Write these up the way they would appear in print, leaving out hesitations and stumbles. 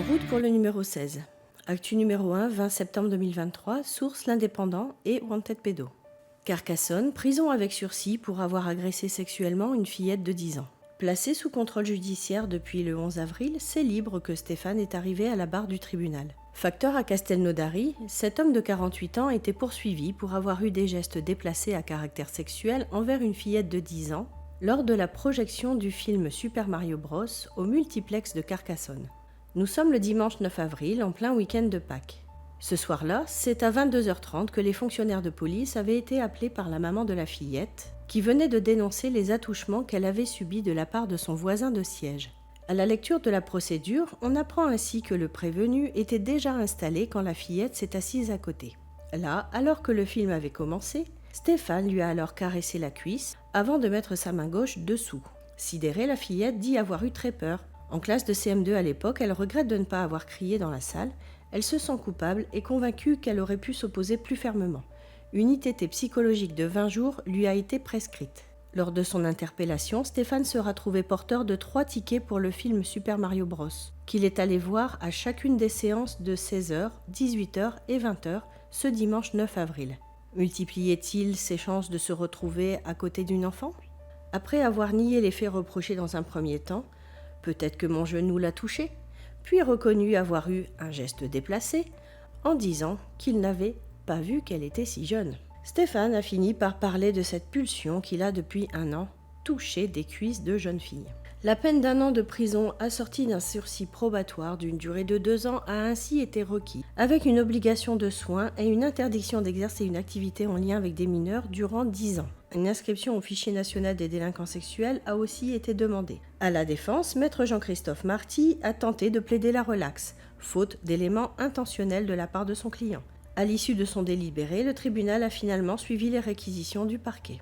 route pour le numéro 16. Actu numéro 1, 20 septembre 2023, source L'Indépendant et Wanted Pédo. Carcassonne, prison avec sursis pour avoir agressé sexuellement une fillette de 10 ans. Placé sous contrôle judiciaire depuis le 11 avril, c'est libre que Stéphane est arrivé à la barre du tribunal. Facteur à Castelnaudary, cet homme de 48 ans était poursuivi pour avoir eu des gestes déplacés à caractère sexuel envers une fillette de 10 ans lors de la projection du film Super Mario Bros au multiplex de Carcassonne. Nous sommes le dimanche 9 avril, en plein week-end de Pâques. Ce soir-là, c'est à 22h30 que les fonctionnaires de police avaient été appelés par la maman de la fillette, qui venait de dénoncer les attouchements qu'elle avait subis de la part de son voisin de siège. À la lecture de la procédure, on apprend ainsi que le prévenu était déjà installé quand la fillette s'est assise à côté. Là, alors que le film avait commencé, Stéphane lui a alors caressé la cuisse avant de mettre sa main gauche dessous. Sidérée, la fillette dit avoir eu très peur. En classe de CM2 à l'époque, elle regrette de ne pas avoir crié dans la salle. Elle se sent coupable et convaincue qu'elle aurait pu s'opposer plus fermement. Une ITT psychologique de 20 jours lui a été prescrite. Lors de son interpellation, Stéphane sera trouvé porteur de 3 tickets pour le film Super Mario Bros, qu'il est allé voir à chacune des séances de 16h, 18h et 20h ce dimanche 9 avril. Multipliait-il ses chances de se retrouver à côté d'une enfant ? Après avoir nié les faits reprochés dans un premier temps, peut-être que mon genou l'a touché, puis reconnu avoir eu un geste déplacé, en disant qu'il n'avait pas vu qu'elle était si jeune. Stéphane a fini par parler de cette pulsion qu'il a depuis 1 an, toucher des cuisses de jeunes filles. La peine d'1 an de prison assortie d'un sursis probatoire d'une durée de 2 ans a ainsi été requis, avec une obligation de soins et une interdiction d'exercer une activité en lien avec des mineurs durant 10 ans. Une inscription au fichier national des délinquants sexuels a aussi été demandée. À la défense, maître Jean-Christophe Marty a tenté de plaider la relaxe, faute d'éléments intentionnels de la part de son client. À l'issue de son délibéré, le tribunal a finalement suivi les réquisitions du parquet.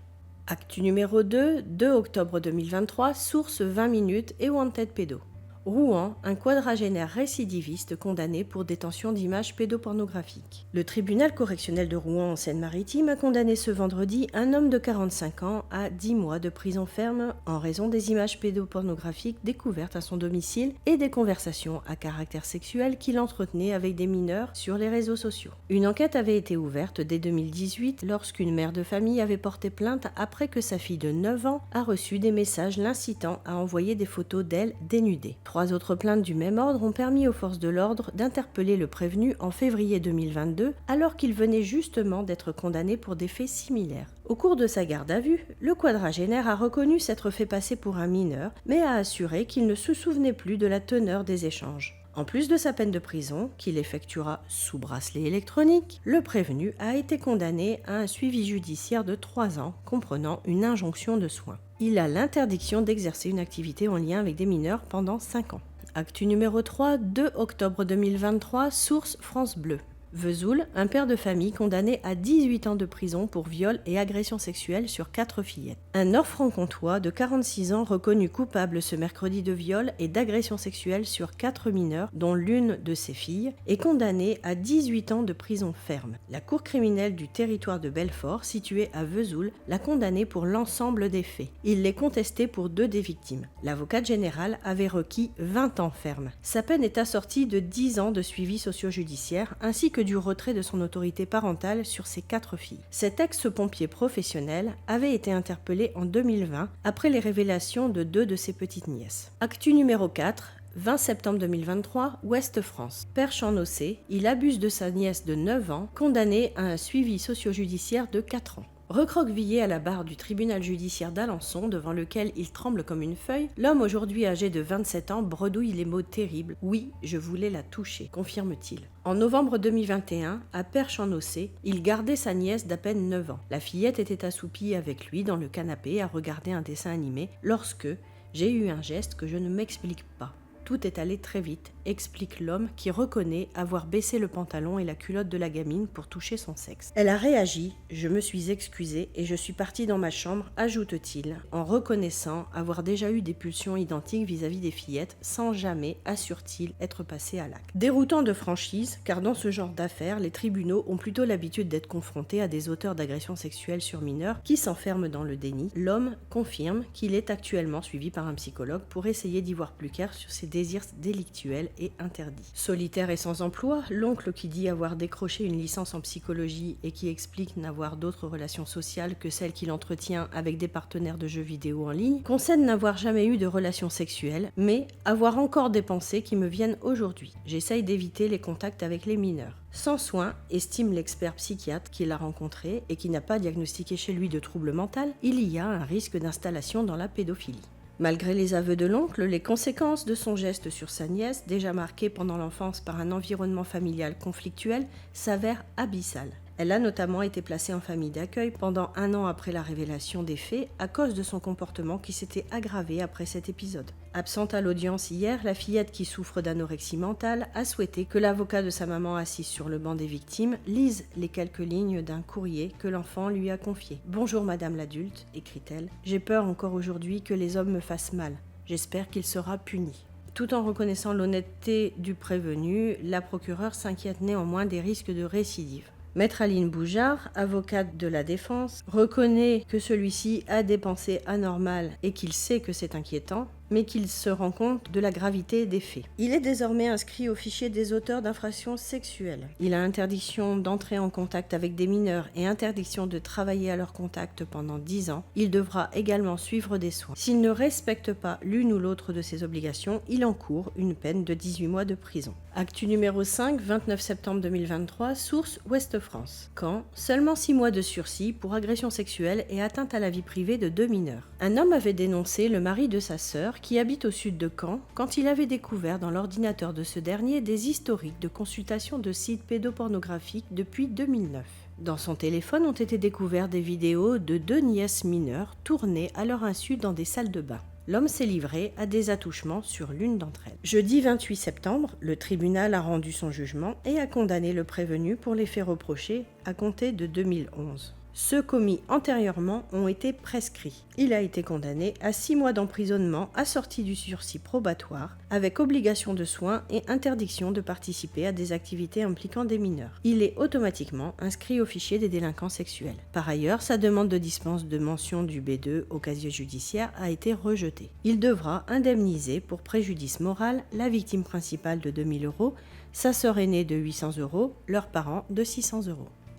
Actu numéro 2, 2 octobre 2023, source 20 minutes et Wanted Pédo. Rouen, un quadragénaire récidiviste condamné pour détention d'images pédopornographiques. Le tribunal correctionnel de Rouen en Seine-Maritime a condamné ce vendredi un homme de 45 ans à 10 mois de prison ferme en raison des images pédopornographiques découvertes à son domicile et des conversations à caractère sexuel qu'il entretenait avec des mineurs sur les réseaux sociaux. Une enquête avait été ouverte dès 2018 lorsqu'une mère de famille avait porté plainte après que sa fille de 9 ans a reçu des messages l'incitant à envoyer des photos d'elle dénudée. 3 autres plaintes du même ordre ont permis aux forces de l'ordre d'interpeller le prévenu en février 2022, alors qu'il venait justement d'être condamné pour des faits similaires. Au cours de sa garde à vue, le quadragénaire a reconnu s'être fait passer pour un mineur, mais a assuré qu'il ne se souvenait plus de la teneur des échanges. En plus de sa peine de prison, qu'il effectuera sous bracelet électronique, le prévenu a été condamné à un suivi judiciaire de 3 ans, comprenant une injonction de soins. Il a l'interdiction d'exercer une activité en lien avec des mineurs pendant 5 ans. Actu numéro 3, 2 octobre 2023, source France Bleu. Vesoul, un père de famille condamné à 18 ans de prison pour viol et agression sexuelle sur 4 fillettes. Un Nord-Franc-Comtois de 46 ans reconnu coupable ce mercredi de viol et d'agression sexuelle sur 4 mineurs, dont l'une de ses filles, est condamné à 18 ans de prison ferme. La cour criminelle du territoire de Belfort, située à Vesoul, l'a condamné pour l'ensemble des faits. Il l'est contesté pour 2 des victimes. L'avocate générale avait requis 20 ans ferme. Sa peine est assortie de 10 ans de suivi socio-judiciaire ainsi que du retrait de son autorité parentale sur ses 4 filles. Cet ex-pompier professionnel avait été interpellé en 2020 après les révélations de 2 de ses petites nièces. Actu numéro 4, 20 septembre 2023, Ouest France. Perche-en-Aussay, il abuse de sa nièce de 9 ans, condamnée à un suivi socio-judiciaire de 4 ans. Recroquevillé à la barre du tribunal judiciaire d'Alençon, devant lequel il tremble comme une feuille, l'homme aujourd'hui âgé de 27 ans bredouille les mots terribles « Oui, je voulais la toucher », confirme-t-il. En novembre 2021, à Perche-en-Aussay, il gardait sa nièce d'à peine 9 ans. La fillette était assoupie avec lui dans le canapé à regarder un dessin animé lorsque j'ai eu un geste que je ne m'explique pas. Tout est allé très vite, explique l'homme qui reconnaît avoir baissé le pantalon et la culotte de la gamine pour toucher son sexe. Elle a réagi, je me suis excusée et je suis partie dans ma chambre, ajoute-t-il, en reconnaissant avoir déjà eu des pulsions identiques vis-à-vis des fillettes, sans jamais, assure-t-il, être passé à l'acte. Déroutant de franchise, car dans ce genre d'affaires, les tribunaux ont plutôt l'habitude d'être confrontés à des auteurs d'agressions sexuelles sur mineurs qui s'enferment dans le déni. L'homme confirme qu'il est actuellement suivi par un psychologue pour essayer d'y voir plus clair sur ses désirs délictuels et interdits. Solitaire et sans emploi, l'oncle qui dit avoir décroché une licence en psychologie et qui explique n'avoir d'autres relations sociales que celles qu'il entretient avec des partenaires de jeux vidéo en ligne, concède n'avoir jamais eu de relations sexuelles, mais avoir encore des pensées qui me viennent aujourd'hui. J'essaye d'éviter les contacts avec les mineurs. Sans soin, estime l'expert psychiatre qui l'a rencontré et qui n'a pas diagnostiqué chez lui de trouble mental, il y a un risque d'installation dans la pédophilie. Malgré les aveux de l'oncle, les conséquences de son geste sur sa nièce, déjà marquée pendant l'enfance par un environnement familial conflictuel, s'avèrent abyssales. Elle a notamment été placée en famille d'accueil pendant 1 an après la révélation des faits à cause de son comportement qui s'était aggravé après cet épisode. Absente à l'audience hier, la fillette qui souffre d'anorexie mentale a souhaité que l'avocat de sa maman assise sur le banc des victimes lise les quelques lignes d'un courrier que l'enfant lui a confié. « Bonjour madame l'adulte », écrit-elle, « j'ai peur encore aujourd'hui que les hommes me fassent mal. J'espère qu'il sera puni. » Tout en reconnaissant l'honnêteté du prévenu, la procureure s'inquiète néanmoins des risques de récidive. Maître Aline Boujard, avocate de la défense, reconnaît que celui-ci a des pensées anormales et qu'il sait que c'est inquiétant, mais qu'il se rend compte de la gravité des faits. Il est désormais inscrit au fichier des auteurs d'infractions sexuelles. Il a interdiction d'entrer en contact avec des mineurs et interdiction de travailler à leur contact pendant 10 ans. Il devra également suivre des soins. S'il ne respecte pas l'une ou l'autre de ses obligations, il encourt une peine de 18 mois de prison. Actu numéro 5, 29 septembre 2023, source Ouest-France. Caen, seulement 6 mois de sursis pour agression sexuelle et atteinte à la vie privée de 2 mineurs. Un homme avait dénoncé le mari de sa sœur qui habite au sud de Caen quand il avait découvert dans l'ordinateur de ce dernier des historiques de consultation de sites pédopornographiques depuis 2009. Dans son téléphone ont été découverts des vidéos de 2 nièces mineures tournées à leur insu dans des salles de bain. L'homme s'est livré à des attouchements sur l'une d'entre elles. Jeudi 28 septembre, le tribunal a rendu son jugement et a condamné le prévenu pour les faits reprochés à compter de 2011. Ceux commis antérieurement ont été prescrits. Il a été condamné à 6 mois d'emprisonnement assorti du sursis probatoire avec obligation de soins et interdiction de participer à des activités impliquant des mineurs. Il est automatiquement inscrit au fichier des délinquants sexuels. Par ailleurs, sa demande de dispense de mention du B2 au casier judiciaire a été rejetée. Il devra indemniser pour préjudice moral la victime principale de 2 000 €, sa sœur aînée de 800 €, leurs parents de 600 €.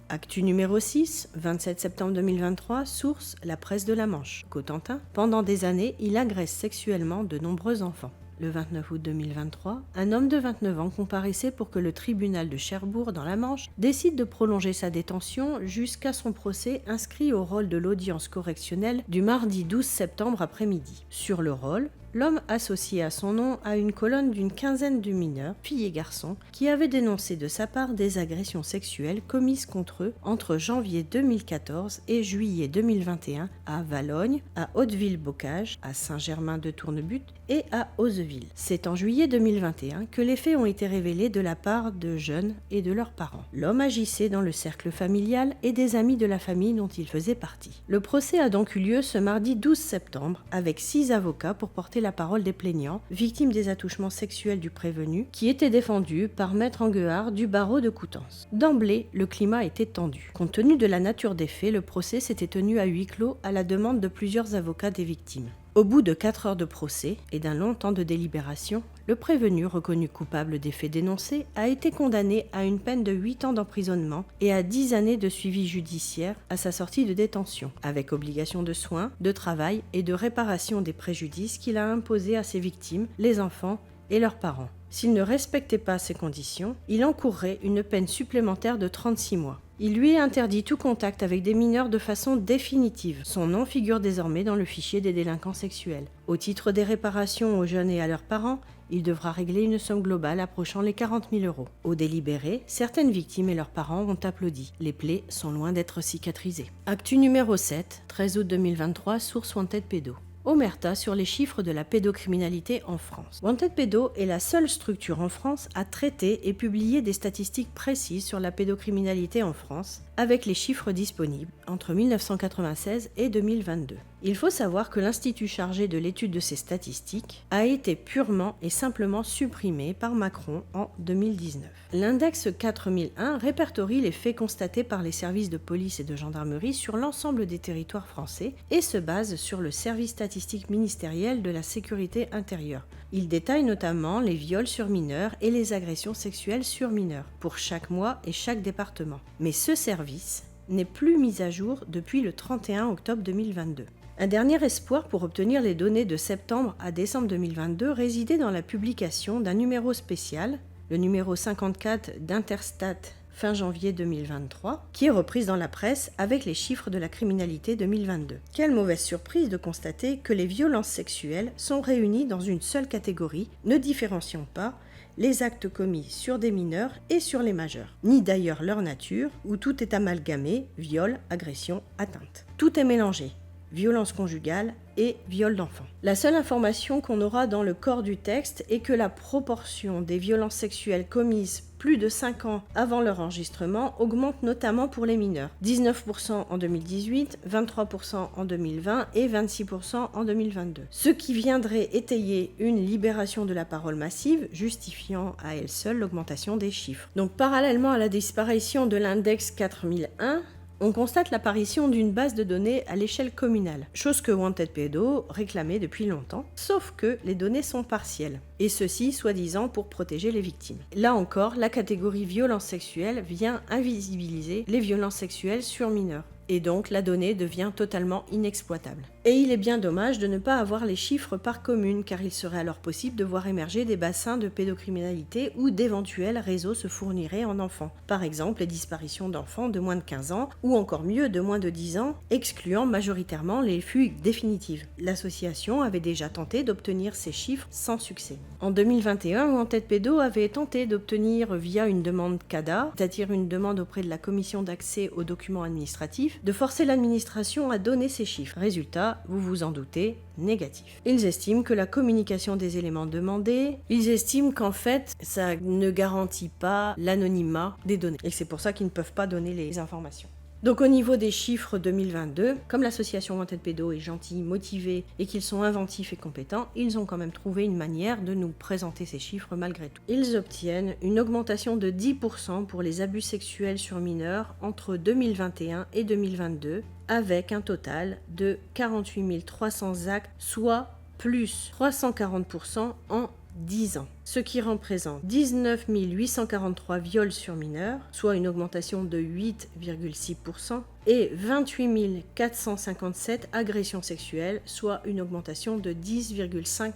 Actu numéro 6, 27 septembre 2023, source La Presse de la Manche. Cotentin, pendant des années, il agresse sexuellement de nombreux enfants. Le 29 août 2023, un homme de 29 ans comparaissait pour que le tribunal de Cherbourg, dans la Manche, décide de prolonger sa détention jusqu'à son procès inscrit au rôle de l'audience correctionnelle du mardi 12 septembre après-midi. Sur le rôle, l'homme associé à son nom a une colonne d'une quinzaine de mineurs, filles et garçons, qui avaient dénoncé de sa part des agressions sexuelles commises contre eux entre janvier 2014 et juillet 2021 à Valognes, à Hauteville-Bocage, à Saint-Germain-de-Tournebut et à Ozeville. C'est en juillet 2021 que les faits ont été révélés de la part de jeunes et de leurs parents. L'homme agissait dans le cercle familial et des amis de la famille dont il faisait partie. Le procès a donc eu lieu ce mardi 12 septembre avec 6 avocats pour porter la parole des plaignants, victimes des attouchements sexuels du prévenu, qui étaient défendus par Maître Anguard du barreau de Coutances. D'emblée, le climat était tendu. Compte tenu de la nature des faits, le procès s'était tenu à huis clos à la demande de plusieurs avocats des victimes. Au bout de 4 heures de procès et d'un long temps de délibération, le prévenu, reconnu coupable des faits dénoncés, a été condamné à une peine de 8 ans d'emprisonnement et à 10 années de suivi judiciaire à sa sortie de détention, avec obligation de soins, de travail et de réparation des préjudices qu'il a imposés à ses victimes, les enfants et leurs parents. S'il ne respectait pas ces conditions, il encourrait une peine supplémentaire de 36 mois. Il lui est interdit tout contact avec des mineurs de façon définitive. Son nom figure désormais dans le fichier des délinquants sexuels. Au titre des réparations aux jeunes et à leurs parents, il devra régler une somme globale approchant les 40 000 €. Au délibéré, certaines victimes et leurs parents ont applaudi. Les plaies sont loin d'être cicatrisées. Actu numéro 7, 13 août 2023, source Wanted Pédo. Omerta sur les chiffres de la pédocriminalité en France. Wanted Pédo est la seule structure en France à traiter et publier des statistiques précises sur la pédocriminalité en France, avec les chiffres disponibles entre 1996 et 2022. Il faut savoir que l'Institut chargé de l'étude de ces statistiques a été purement et simplement supprimé par Macron en 2019. L'index 4001 répertorie les faits constatés par les services de police et de gendarmerie sur l'ensemble des territoires français et se base sur le service statistique ministériel de la sécurité intérieure. Il détaille notamment les viols sur mineurs et les agressions sexuelles sur mineurs pour chaque mois et chaque département. Mais ce service n'est plus mis à jour depuis le 31 octobre 2022. Un dernier espoir pour obtenir les données de septembre à décembre 2022 résidait dans la publication d'un numéro spécial, le numéro 54 d'Interstat fin janvier 2023, qui est reprise dans la presse avec les chiffres de la criminalité 2022. Quelle mauvaise surprise de constater que les violences sexuelles sont réunies dans une seule catégorie, ne différenciant pas les actes commis sur des mineurs et sur les majeurs, ni d'ailleurs leur nature, où tout est amalgamé, viol, agression, atteinte. Tout est mélangé. Violence conjugale et viol d'enfant. La seule information qu'on aura dans le corps du texte est que la proportion des violences sexuelles commises plus de 5 ans avant leur enregistrement augmente notamment pour les mineurs. 19% en 2018, 23% en 2020 et 26% en 2022. Ce qui viendrait étayer une libération de la parole massive, justifiant à elle seule l'augmentation des chiffres. Donc parallèlement à la disparition de l'index 4001, on constate l'apparition d'une base de données à l'échelle communale, chose que Wanted Pedo réclamait depuis longtemps, sauf que les données sont partielles, et ceci soi-disant pour protéger les victimes. Là encore, la catégorie violence sexuelle vient invisibiliser les violences sexuelles sur mineurs, et donc la donnée devient totalement inexploitable. Et il est bien dommage de ne pas avoir les chiffres par commune, car il serait alors possible de voir émerger des bassins de pédocriminalité où d'éventuels réseaux se fourniraient en enfants. Par exemple, les disparitions d'enfants de moins de 15 ans, ou encore mieux de moins de 10 ans, excluant majoritairement les fugues définitives. L'association avait déjà tenté d'obtenir ces chiffres sans succès. En 2021, Wanted Pedo avait tenté d'obtenir via une demande CADA, c'est-à-dire une demande auprès de la commission d'accès aux documents administratifs, de forcer l'administration à donner ces chiffres. Résultat, vous vous en doutez, négatif. Ils estiment que la communication des éléments demandés, ils estiment qu'en fait, ça ne garantit pas l'anonymat des données. Et c'est pour ça qu'ils ne peuvent pas donner les informations. Donc au niveau des chiffres 2022, comme l'association Wanted Pedo est gentille, motivée et qu'ils sont inventifs et compétents, ils ont quand même trouvé une manière de nous présenter ces chiffres malgré tout. Ils obtiennent une augmentation de 10% pour les abus sexuels sur mineurs entre 2021 et 2022, avec un total de 48 300 actes, soit plus 340% en 10 ans, ce qui représente 19 843 viols sur mineurs, soit une augmentation de 8,6%, et 28 457 agressions sexuelles, soit une augmentation de 10,5%.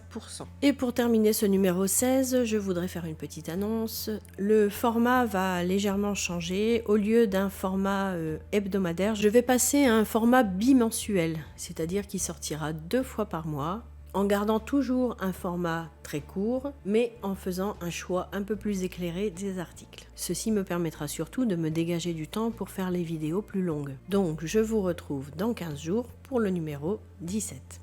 Et pour terminer ce numéro 16, je voudrais faire une petite annonce. Le format va légèrement changer. Au lieu d'un format hebdomadaire, je vais passer à un format bimensuel, c'est-à-dire qui sortira 2 fois par mois, en gardant toujours un format très court, mais en faisant un choix un peu plus éclairé des articles. Ceci me permettra surtout de me dégager du temps pour faire les vidéos plus longues. Donc je vous retrouve dans 15 jours pour le numéro 17.